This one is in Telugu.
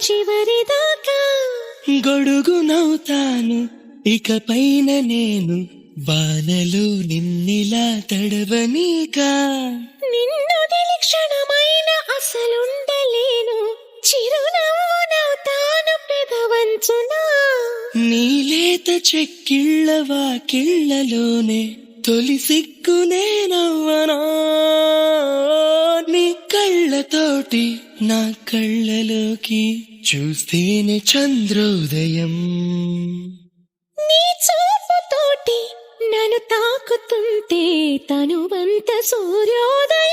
చివరిదాకా గొడుగునవుతాను ఇకపైన నేను వానలో నిన్నిలా తడవనీకా నిన్నొదిలి క్షణమైన అసలుండలేను చిరునవ్వునవుతాను పెదవంచునా నీలేత చెక్కిళ్ళ వాకిళ్ళలోనే తొలి సిగ్గునే నవ్వనా నీ కళ్ళతోటి నా కళ్ళలోకి చూస్తేనే చంద్రోదయం నీ చూపుతోటి నన్ను తాకుతుంటే తనువంత సూర్యోదయం